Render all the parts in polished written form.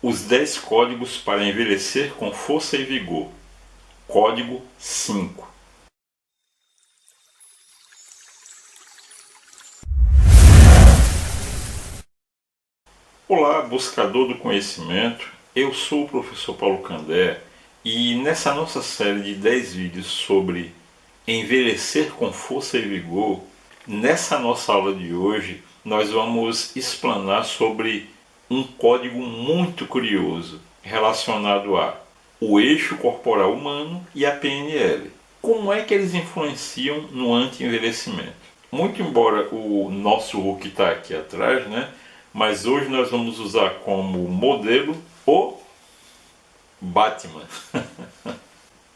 Os 10 códigos para envelhecer com força e vigor. Código 5. Olá, buscador do conhecimento. Eu sou o professor Paulo Candé e nessa nossa série de 10 vídeos sobre envelhecer com força e vigor, nessa nossa aula de hoje nós vamos explanar sobre um código muito curioso relacionado a o eixo corporal humano e a PNL. Como é que eles influenciam no anti-envelhecimento? Muito embora o nosso Hulk está aqui atrás, né? Mas hoje nós vamos usar como modelo o Batman.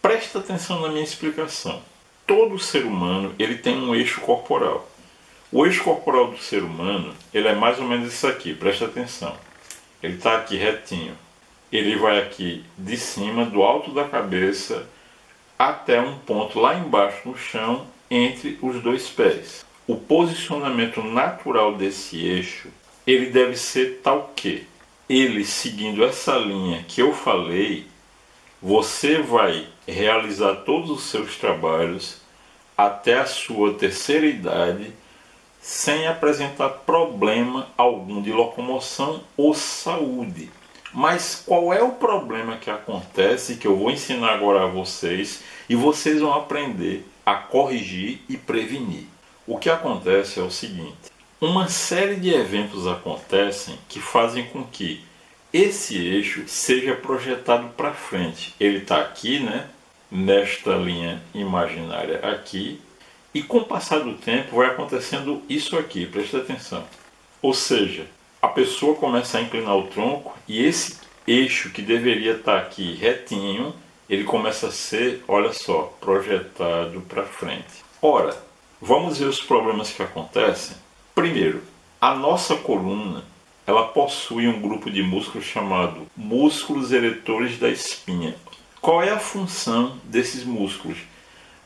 Presta atenção na minha explicação. Todo ser humano ele tem um eixo corporal. O eixo corporal do ser humano ele é mais ou menos isso aqui, presta atenção. Ele está aqui retinho. Ele vai aqui de cima, do alto da cabeça, até um ponto lá embaixo no chão, entre os dois pés. O posicionamento natural desse eixo, ele deve ser tal que, ele seguindo essa linha que eu falei, você vai realizar todos os seus trabalhos até a sua terceira idade, sem apresentar problema algum de locomoção ou saúde. Mas qual é o problema que acontece, que eu vou ensinar agora a vocês, e vocês vão aprender a corrigir e prevenir. O que acontece é o seguinte: uma série de eventos acontecem que fazem com que esse eixo seja projetado para frente. Ele está aqui, né? Nesta linha imaginária aqui. E com o passar do tempo vai acontecendo isso aqui, presta atenção. Ou seja, a pessoa começa a inclinar o tronco e esse eixo que deveria estar aqui retinho, ele começa a ser, olha só, projetado para frente. Ora, vamos ver os problemas que acontecem. Primeiro, a nossa coluna, ela possui um grupo de músculos chamado músculos eretores da espinha. Qual é a função desses músculos?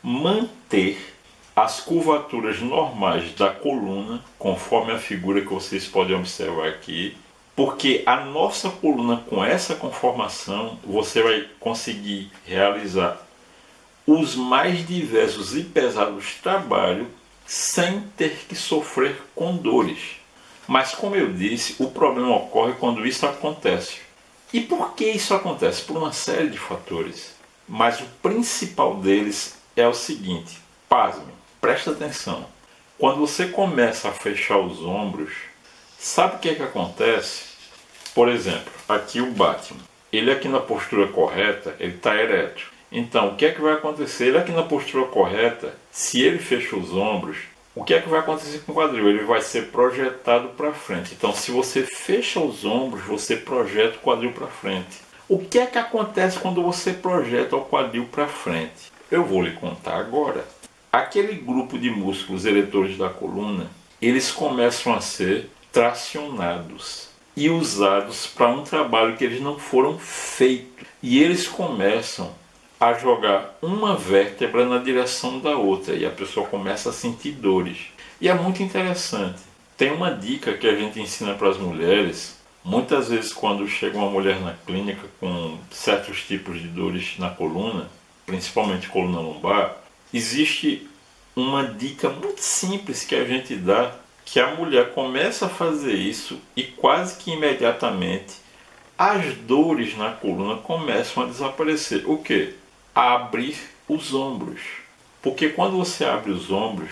Manter as curvaturas normais da coluna, conforme a figura que vocês podem observar aqui, porque a nossa coluna, com essa conformação, você vai conseguir realizar os mais diversos e pesados trabalhos sem ter que sofrer com dores. Mas, como eu disse, o problema ocorre quando isso acontece. E por que isso acontece? Por uma série de fatores. Mas o principal deles é o seguinte: pasme, presta atenção. Quando você começa a fechar os ombros, sabe o que acontece? Por exemplo, aqui o Batman. Ele aqui na postura correta, ele está ereto. Então, o que é que vai acontecer? Ele aqui na postura correta, se ele fecha os ombros, o que é que vai acontecer com o quadril? Ele vai ser projetado para frente. Então, se você fecha os ombros, você projeta o quadril para frente. O que é que acontece quando você projeta o quadril para frente? Eu vou lhe contar agora. Aquele grupo de músculos eretores da coluna, eles começam a ser tracionados e usados para um trabalho que eles não foram feitos. E eles começam a jogar uma vértebra na direção da outra e a pessoa começa a sentir dores. E é muito interessante. Tem uma dica que a gente ensina para as mulheres. Muitas vezes quando chega uma mulher na clínica com certos tipos de dores na coluna, principalmente coluna lombar, existe uma dica muito simples que a gente dá, que a mulher começa a fazer isso e quase que imediatamente as dores na coluna começam a desaparecer. O quê? A abrir os ombros. Porque quando você abre os ombros,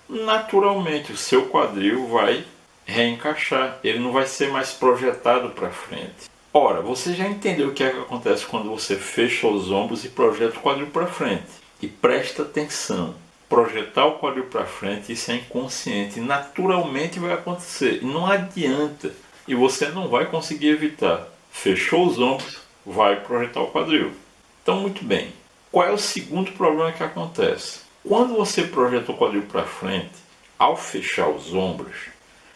naturalmente o seu quadril vai reencaixar. Ele não vai ser mais projetado para frente. Ora, você já entendeu o que é que acontece quando você fecha os ombros e projeta o quadril para frente. E presta atenção. Projetar o quadril para frente, isso é inconsciente. Naturalmente vai acontecer. Não adianta. E você não vai conseguir evitar. Fechou os ombros, vai projetar o quadril. Então, muito bem. Qual é o segundo problema que acontece? Quando você projeta o quadril para frente, ao fechar os ombros,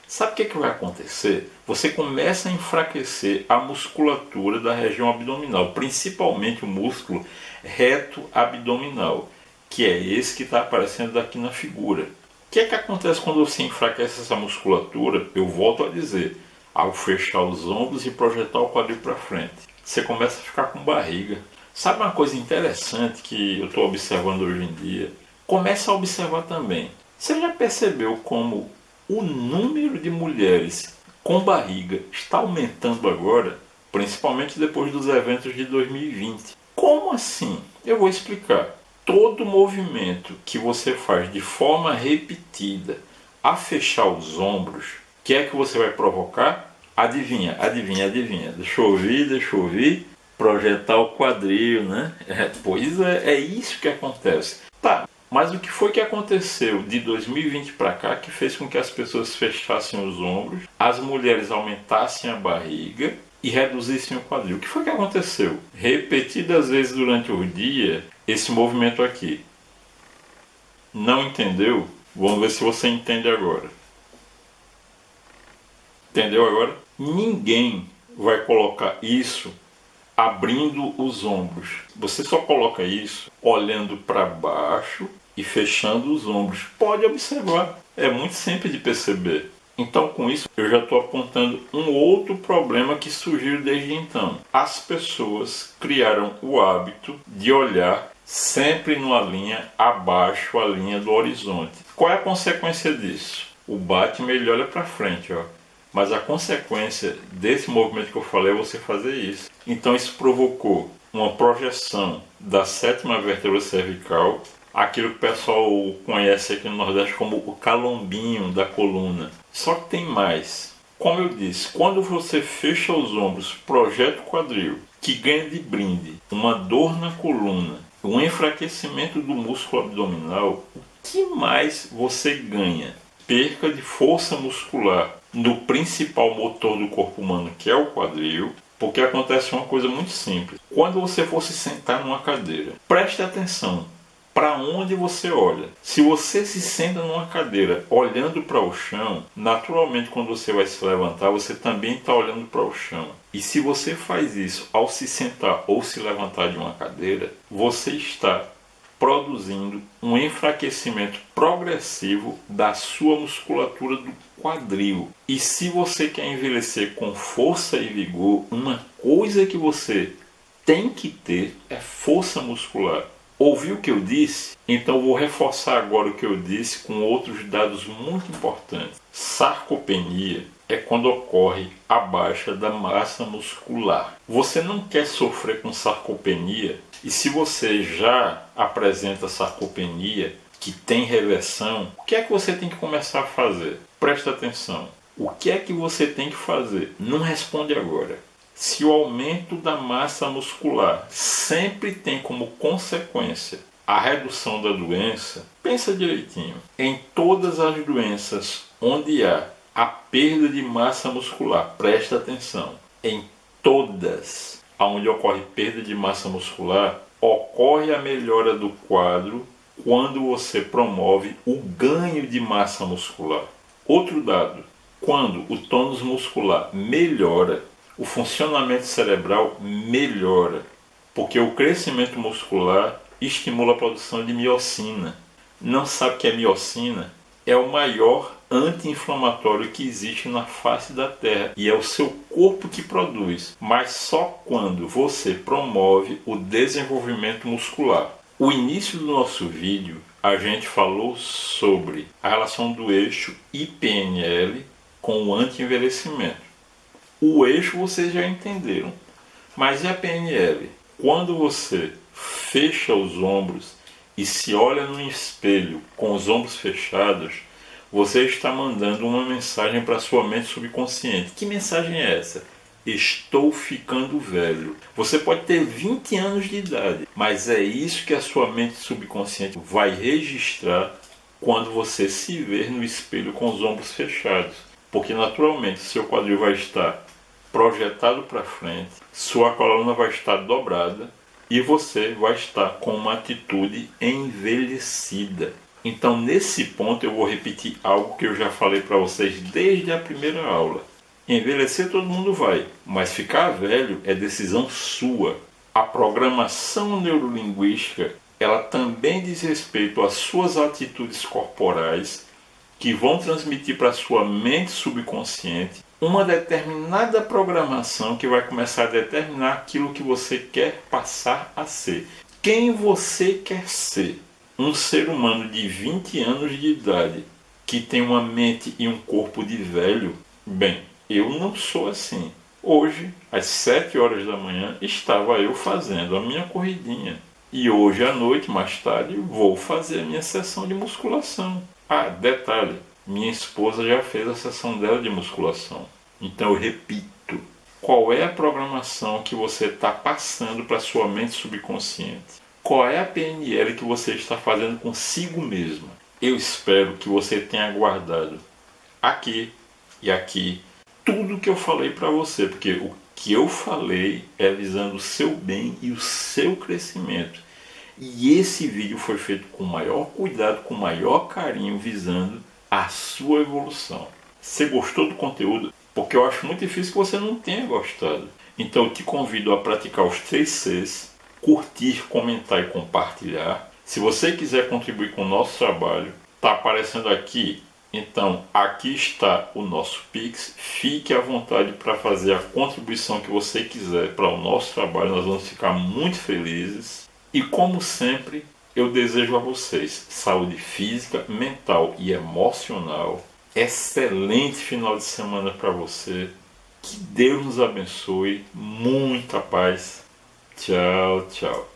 sabe o que vai acontecer? Você começa a enfraquecer a musculatura da região abdominal, principalmente o músculo reto abdominal, que é esse que está aparecendo aqui na figura. O que acontece quando você enfraquece essa musculatura? Eu volto a dizer, ao fechar os ombros e projetar o quadril para frente. Você começa a ficar com barriga. Sabe uma coisa interessante que eu estou observando hoje em dia? Começa a observar também. Você já percebeu como o número de mulheres com barriga está aumentando agora? Principalmente depois dos eventos de 2020. Como assim? Eu vou explicar. Todo movimento que você faz de forma repetida a fechar os ombros, o que é que você vai provocar? Adivinha, adivinha, adivinha. Deixa eu ouvir. Projetar o quadril, né? Pois é isso que acontece. Tá, mas o que foi que aconteceu de 2020 para cá que fez com que as pessoas fechassem os ombros, as mulheres aumentassem a barriga e reduzissem o quadril? O que foi que aconteceu? Repetidas vezes durante o dia, esse movimento aqui. Não entendeu? Vamos ver se você entende agora. Entendeu agora? Ninguém vai colocar isso abrindo os ombros. Você só coloca isso olhando para baixo e fechando os ombros. Pode observar. É muito simples de perceber. Então, com isso, eu já estou apontando um outro problema que surgiu desde então. As pessoas criaram o hábito de olhar sempre numa linha abaixo a linha do horizonte. Qual é a consequência disso? O Batman ele olha para frente, ó. Mas a consequência desse movimento que eu falei é você fazer isso. Então isso provocou uma projeção da sétima vértebra cervical, aquilo que o pessoal conhece aqui no Nordeste como o calombinho da coluna. Só que tem mais. Como eu disse, quando você fecha os ombros, projeta o quadril, que ganha de brinde uma dor na coluna, um enfraquecimento do músculo abdominal, o que mais você ganha? Perca de força muscular no principal motor do corpo humano, que é o quadril, porque acontece uma coisa muito simples. Quando você for se sentar numa cadeira, preste atenção para onde você olha. Se você se senta numa cadeira olhando para o chão, naturalmente quando você vai se levantar, você também está olhando para o chão. E se você faz isso ao se sentar ou se levantar de uma cadeira, você está produzindo um enfraquecimento progressivo da sua musculatura do quadril. E se você quer envelhecer com força e vigor, uma coisa que você tem que ter é força muscular. Ouviu o que eu disse? Então vou reforçar agora o que eu disse com outros dados muito importantes. Sarcopenia é quando ocorre a baixa da massa muscular. Você não quer sofrer com sarcopenia, e se você já apresenta sarcopenia, que tem reversão, o que é que você tem que começar a fazer? Presta atenção. O que é que você tem que fazer? Não responde agora. Se o aumento da massa muscular sempre tem como consequência a redução da doença, pensa direitinho. Em todas as doenças onde há a perda de massa muscular, presta atenção. Em todas onde ocorre perda de massa muscular, ocorre a melhora do quadro quando você promove o ganho de massa muscular. Outro dado, quando o tônus muscular melhora, o funcionamento cerebral melhora, porque o crescimento muscular estimula a produção de miocina. Não sabe o que é miocina? É o maior anti-inflamatório que existe na face da Terra e é o seu corpo que produz, mas só quando você promove o desenvolvimento muscular. O início do nosso vídeo a gente falou sobre a relação do eixo IPNL com o anti-envelhecimento. O eixo vocês já entenderam, mas e a PNL? Quando você fecha os ombros e se olha no espelho com os ombros fechados, você está mandando uma mensagem para sua mente subconsciente. Que mensagem é essa? Estou ficando velho. Você pode ter 20 anos de idade, mas é isso que a sua mente subconsciente vai registrar quando você se ver no espelho com os ombros fechados. Porque naturalmente seu quadril vai estar projetado para frente, sua coluna vai estar dobrada e você vai estar com uma atitude envelhecida. Então, nesse ponto, eu vou repetir algo que eu já falei para vocês desde a primeira aula. Envelhecer todo mundo vai, mas ficar velho é decisão sua. A programação neurolinguística, ela também diz respeito às suas atitudes corporais que vão transmitir para a sua mente subconsciente uma determinada programação que vai começar a determinar aquilo que você quer passar a ser. Quem você quer ser? Um ser humano de 20 anos de idade que tem uma mente e um corpo de velho? Bem, eu não sou assim. Hoje, às 7 horas da manhã, estava eu fazendo a minha corridinha. E hoje à noite, mais tarde, vou fazer a minha sessão de musculação. Ah, detalhe, minha esposa já fez a sessão dela de musculação. Então eu repito, qual é a programação que você está passando para a sua mente subconsciente? Qual é a PNL que você está fazendo consigo mesma? Eu espero que você tenha guardado aqui e aqui tudo que eu falei para você, porque o que eu falei é visando o seu bem e o seu crescimento. E esse vídeo foi feito com maior cuidado, com maior carinho, visando a sua evolução. Você gostou do conteúdo? Porque eu acho muito difícil que você não tenha gostado. Então eu te convido a praticar os 3 Cs, curtir, comentar e compartilhar. Se você quiser contribuir com o nosso trabalho, está aparecendo aqui. Então aqui está o nosso Pix. Fique à vontade para fazer a contribuição que você quiser para o nosso trabalho. Nós vamos ficar muito felizes. E como sempre, eu desejo a vocês saúde física, mental e emocional. Excelente final de semana para você. Que Deus nos abençoe. Muita paz. Tchau, tchau.